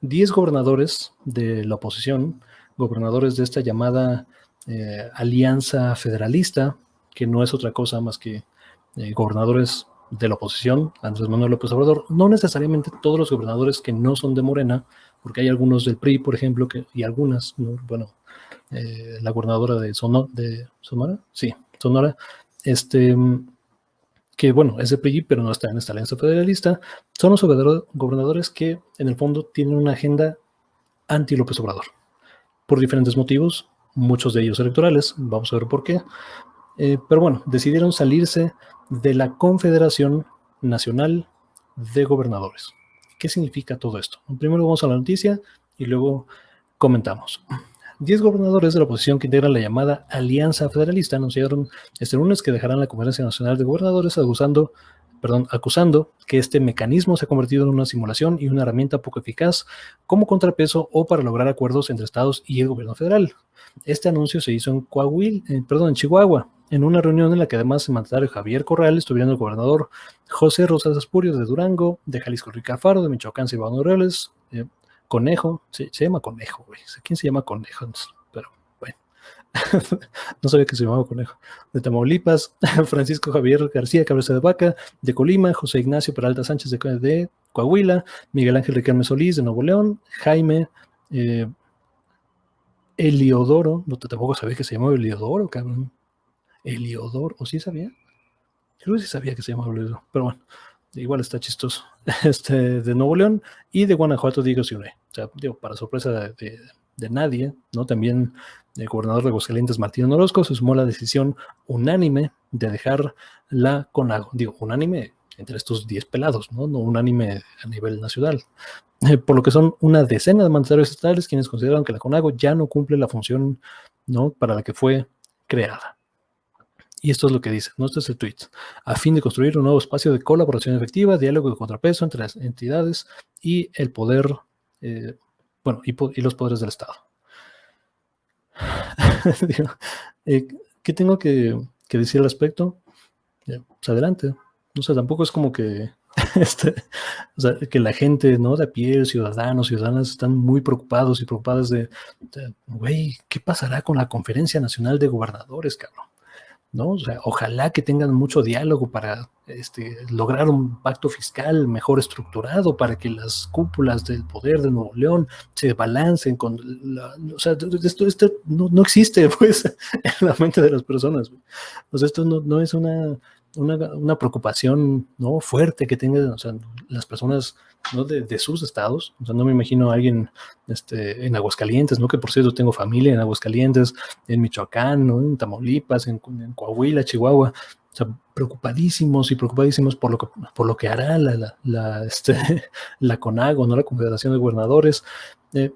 10 gobernadores de la oposición, gobernadores de esta llamada Alianza Federalista, que no es otra cosa más que gobernadores de la oposición, Andrés Manuel López Obrador, no necesariamente todos los gobernadores que no son de Morena, porque hay algunos del PRI, por ejemplo, y algunas, ¿no? Bueno, la gobernadora de Sonora, sí, Sonora, que bueno, es de PRI, pero no está en esta alianza federalista, son los gobernadores que en el fondo tienen una agenda anti-López Obrador, por diferentes motivos, muchos de ellos electorales, vamos a ver por qué, pero bueno, decidieron salirse de la Confederación Nacional de Gobernadores. ¿Qué significa todo esto? Primero vamos a la noticia y luego comentamos. 10 gobernadores de la oposición que integran la llamada Alianza Federalista anunciaron este lunes que dejarán la Conferencia Nacional de Gobernadores acusando que este mecanismo se ha convertido en una simulación y una herramienta poco eficaz como contrapeso o para lograr acuerdos entre estados y el gobierno federal. Este anuncio se hizo en Chihuahua, en una reunión en la que además el mandatario Javier Corral estuvieron el gobernador José Rosas Aspurio de Durango, de Jalisco Enrique Alfaro, de Michoacán Silvano Aureoles, Conejo, se llama Conejo, güey. ¿Quién se llama Conejo? Pero bueno, no sabía que se llamaba Conejo. De Tamaulipas, Francisco Javier García Cabeza de Vaca, de Colima, José Ignacio Peralta Sánchez de Coahuila, Miguel Ángel Riquelme Solís de Nuevo León, Jaime Eliodoro, no tampoco sabía que se llamaba Eliodoro, cabrón. Eliodoro, ¿o sí sabía? Creo que sí sabía que se llamaba Eliodoro, pero bueno. Igual está chistoso, de Nuevo León y de Guanajuato, Diego Siure. O sea, digo, para sorpresa de nadie, ¿no? También el gobernador de Aguascalientes, Martín Orozco, se sumó a la decisión unánime de dejar la CONAGO. Digo, unánime entre estos 10 pelados, ¿no? No unánime a nivel nacional. Por lo que son una decena de mandatarios estatales quienes consideran que la CONAGO ya no cumple la función, ¿no?, para la que fue creada. Y esto es lo que dice, ¿no? Este es el tweet. A fin de construir un nuevo espacio de colaboración efectiva, diálogo y contrapeso entre las entidades y el poder, y los poderes del Estado. ¿Qué tengo que decir al respecto? Pues adelante. O sea, tampoco es como que o sea, que la gente, ¿no?, de a pie, ciudadanos, ciudadanas, están muy preocupados y preocupadas güey, ¿qué pasará con la Conferencia Nacional de Gobernadores, cabrón? ¿No? O sea, ojalá que tengan mucho diálogo para lograr un pacto fiscal mejor estructurado para que las cúpulas del poder de Nuevo León se balancen con o sea, esto no existe, pues, en la mente de las personas. O sea, esto no es una preocupación, ¿no?, fuerte que tengan, o sea, las personas, ¿no?, de sus estados. O sea, no me imagino a alguien en Aguascalientes, ¿no?, que por cierto tengo familia en Aguascalientes, en Michoacán, ¿no?, en Tamaulipas, en Coahuila, Chihuahua, o sea, preocupadísimos por lo que hará la CONAGO, ¿no?, la Confederación de Gobernadores. O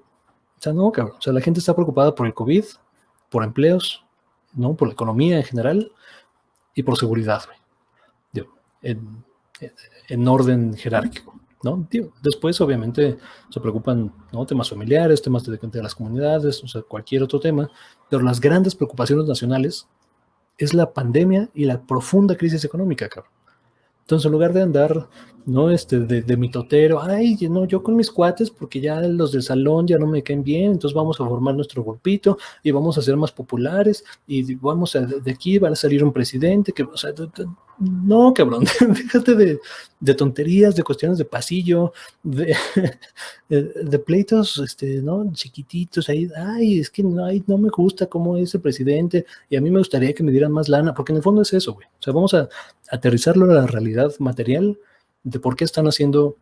sea, no, cabrón, o sea, la gente está preocupada por el COVID, por empleos, ¿no?, por la economía en general y por seguridad, güey. En orden jerárquico, ¿no? Después, obviamente, se preocupan, ¿no?, temas familiares, temas de las comunidades, o sea, cualquier otro tema, pero las grandes preocupaciones nacionales es la pandemia y la profunda crisis económica, cabrón. Entonces, en lugar de andar, ¿no?, de mitotero, ay, no, yo con mis cuates, porque ya los del salón ya no me caen bien, entonces vamos a formar nuestro grupito y vamos a ser más populares y vamos de aquí va a salir un presidente que, o sea, no, cabrón, déjate de tonterías, de cuestiones de pasillo, de pleitos, ¿no?, chiquititos ahí, ay, es que no me gusta cómo es el presidente y a mí me gustaría que me dieran más lana, porque en el fondo es eso, güey. O sea, vamos a aterrizarlo a la realidad material de por qué están haciendo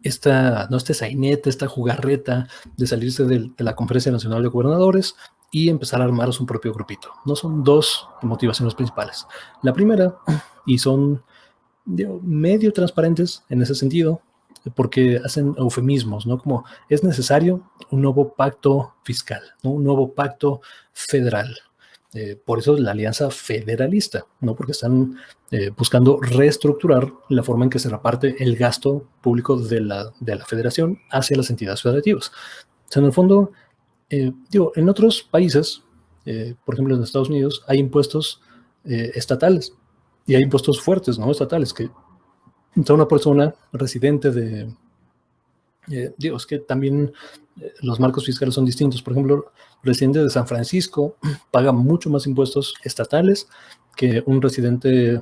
este sainete, esta jugarreta de salirse de la Conferencia Nacional de Gobernadores y empezar a armar su propio grupito. No son dos motivaciones principales. La primera, y son medio transparentes en ese sentido, porque hacen eufemismos, ¿no? Como es necesario un nuevo pacto fiscal, ¿no?, un nuevo pacto federal. Por eso la alianza federalista, ¿no?, porque están buscando reestructurar la forma en que se reparte el gasto público de la federación hacia las entidades federativas. O sea, en el fondo, en otros países, por ejemplo en Estados Unidos, hay impuestos estatales y hay impuestos fuertes, ¿no?, estatales, que una persona residente Digo, es que también los marcos fiscales son distintos. Por ejemplo, el residente de San Francisco paga mucho más impuestos estatales que un residente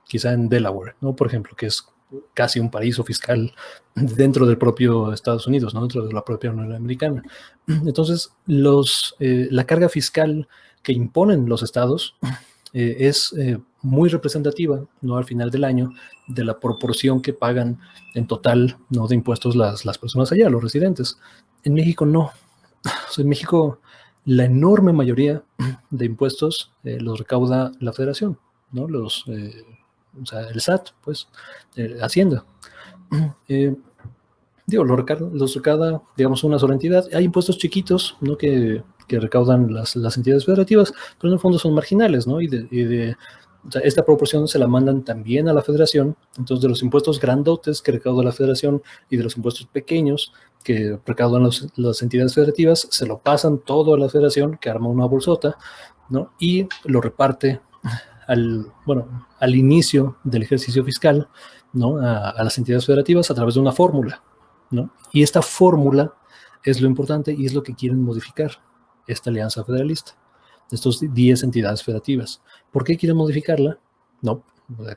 quizá en Delaware, ¿no? Por ejemplo, que es casi un paraíso fiscal dentro del propio Estados Unidos, ¿no? Dentro de la propia Unión Americana. Entonces, la carga fiscal que imponen los estados es muy representativa, ¿no? Al final del año, de la proporción que pagan en total, ¿no? De impuestos las personas allá, los residentes. En México no. O sea, en México la enorme mayoría de impuestos los recauda la federación, ¿no? O sea, el SAT, pues, Hacienda. Eh, Digo, los recauda, digamos, una sola entidad. Hay impuestos chiquitos, ¿no? Que recaudan las entidades federativas, pero en el fondo son marginales, ¿no? O sea, esta proporción se la mandan también a la federación. Entonces, de los impuestos grandotes que recauda la federación y de los impuestos pequeños que recaudan las entidades federativas, se lo pasan todo a la federación, que arma una bolsota, ¿no? Y lo reparte al inicio del ejercicio fiscal, ¿no? A las entidades federativas a través de una fórmula, ¿no? Y esta fórmula es lo importante y es lo que quieren modificar esta alianza federalista, estos 10 entidades federativas. ¿Por qué quieren modificarla? No,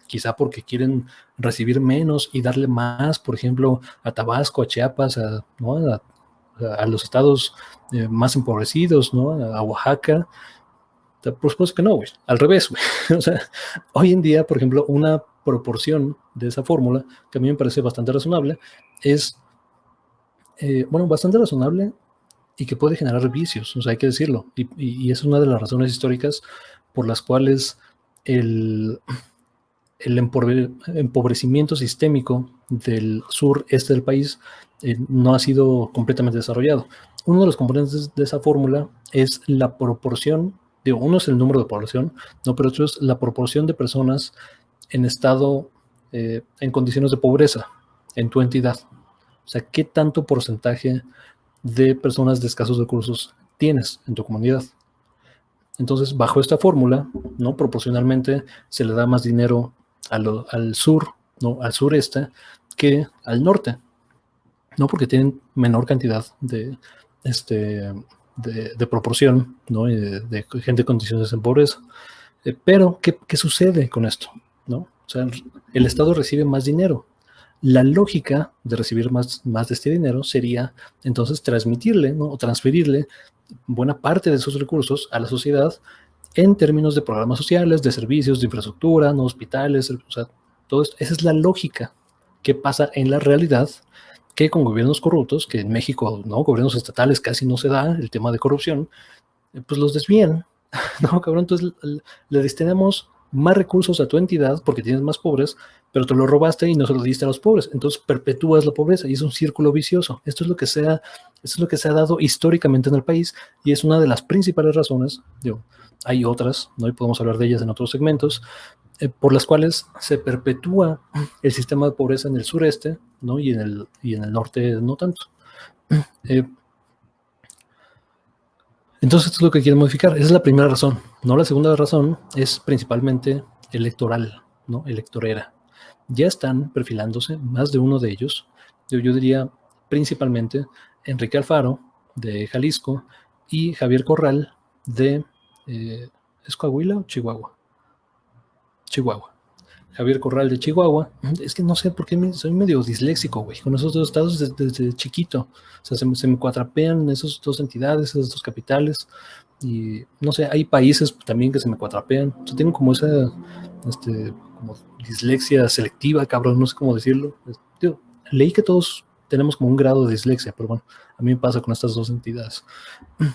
quizá porque quieren recibir menos y darle más, por ejemplo, a Tabasco, a Chiapas, ¿no? a los estados más empobrecidos, ¿no? A Oaxaca. Por supuesto que no, güey. Al revés, güey. O sea, hoy en día, por ejemplo, una proporción de esa fórmula, que a mí me parece bastante razonable, es, bastante razonable y que puede generar vicios, o sea, hay que decirlo. Y es una de las razones históricas por las cuales el, el empobrecimiento sistémico del sureste del país no ha sido completamente desarrollado. Uno de los componentes de esa fórmula es la proporción, digo, uno es el número de población, no, pero otro es la proporción de personas en estado, en condiciones de pobreza en tu entidad. O sea, ¿qué tanto porcentaje de personas de escasos recursos tienes en tu comunidad? Entonces, bajo esta fórmula, ¿no? Proporcionalmente se le da más dinero al sur, ¿no? Al sureste, que al norte, ¿no? Porque tienen menor cantidad de proporción, ¿no? De gente en condiciones de pobreza. Pero, ¿qué sucede con esto? ¿No? O sea, el Estado recibe más dinero. La lógica de recibir más de este dinero sería entonces transmitirle, ¿no? O transferirle buena parte de esos recursos a la sociedad en términos de programas sociales, de servicios, de infraestructura, ¿no? Hospitales, o sea, todo esto. Esa es la lógica que pasa en la realidad, que con gobiernos corruptos, que en México, ¿no? Gobiernos estatales casi no se da el tema de corrupción, pues los desvían. No, cabrón, entonces le destinamos más recursos a tu entidad porque tienes más pobres, pero te lo robaste y no se lo diste a los pobres. Entonces perpetúas la pobreza y es un círculo vicioso. Esto es lo que se ha dado históricamente en el país y es una de las principales razones. Digo, hay otras, ¿no? Y podemos hablar de ellas en otros segmentos, por las cuales se perpetúa el sistema de pobreza en el sureste, ¿no? Y en el norte no tanto. Entonces, esto es lo que quieren modificar. Esa es la primera razón. No, la segunda razón es principalmente electoral, ¿no? Electorera. Ya están perfilándose más de uno de ellos. Yo diría principalmente Enrique Alfaro, de Jalisco, y Javier Corral, de... ¿es Coahuila o Chihuahua? Chihuahua. Javier Corral de Chihuahua. Es que no sé por qué soy medio disléxico, güey. Con esos dos estados desde chiquito. O sea, se me cuatrapean esas dos entidades, esas dos capitales. Y no sé, hay países también que se me cuatrapean. O sea, tengo como esa como dislexia selectiva, cabrón, no sé cómo decirlo. Leí que todos tenemos como un grado de dislexia, pero bueno, a mí me pasa con estas dos entidades.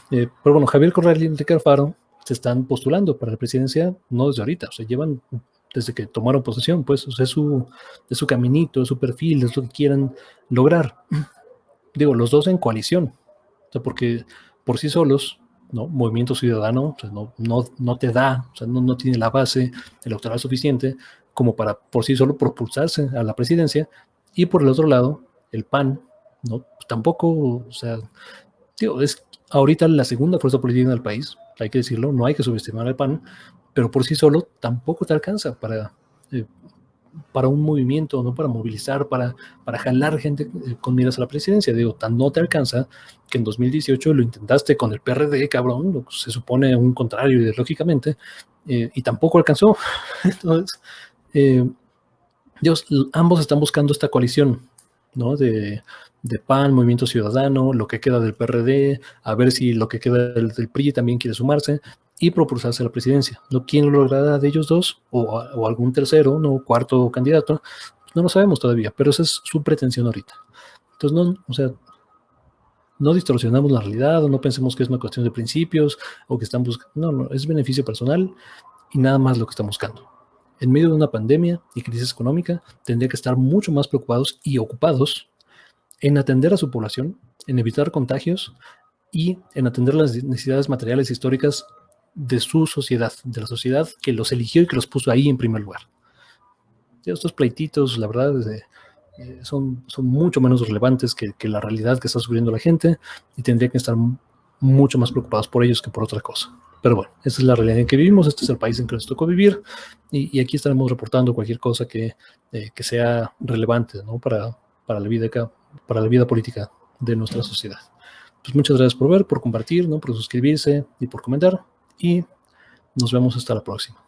Pero bueno, Javier Corral y Enrique Alfaro se están postulando para la presidencia no desde ahorita, o sea, llevan desde que tomaron posesión, pues, o sea, es su caminito, es su perfil, es lo que quieren lograr. Digo, los dos en coalición, o sea, porque por sí solos, ¿no? Movimiento Ciudadano, o sea, no te da, o sea, no tiene la base electoral suficiente como para por sí solo propulsarse a la presidencia, y por el otro lado, el PAN, ¿no? Pues tampoco, o sea, digo, es ahorita la segunda fuerza política del país, hay que decirlo, no hay que subestimar al PAN, pero por sí solo tampoco te alcanza para para un movimiento, no para movilizar, para jalar gente con miras a la presidencia. Digo, tan no te alcanza que en 2018 lo intentaste con el PRD, cabrón, se supone un contrario ideológicamente, y tampoco alcanzó. Entonces, ambos están buscando esta coalición, ¿no? De PAN, Movimiento Ciudadano, lo que queda del PRD, a ver si lo que queda del PRI también quiere sumarse y propulsarse a la presidencia. ¿No? ¿Quién lo logrará de ellos dos? O algún tercero, ¿no? Cuarto candidato. No lo sabemos todavía, pero esa es su pretensión ahorita. Entonces, no distorsionamos la realidad, o no pensemos que es una cuestión de principios, o que están buscando. No, es beneficio personal y nada más lo que están buscando. En medio de una pandemia y crisis económica, tendría que estar mucho más preocupados y ocupados en atender a su población, en evitar contagios y en atender las necesidades materiales e históricas de su sociedad, de la sociedad que los eligió y que los puso ahí en primer lugar. Estos pleititos, la verdad, son mucho menos relevantes que la realidad que está sufriendo la gente y tendría que estar mucho más preocupados por ellos que por otra cosa. Pero bueno, esa es la realidad en que vivimos, este es el país en que nos tocó vivir y aquí estaremos reportando cualquier cosa que sea relevante, ¿no? para la vida política de nuestra sociedad. Pues muchas gracias por ver, por compartir, ¿no? Por suscribirse y por comentar y nos vemos hasta la próxima.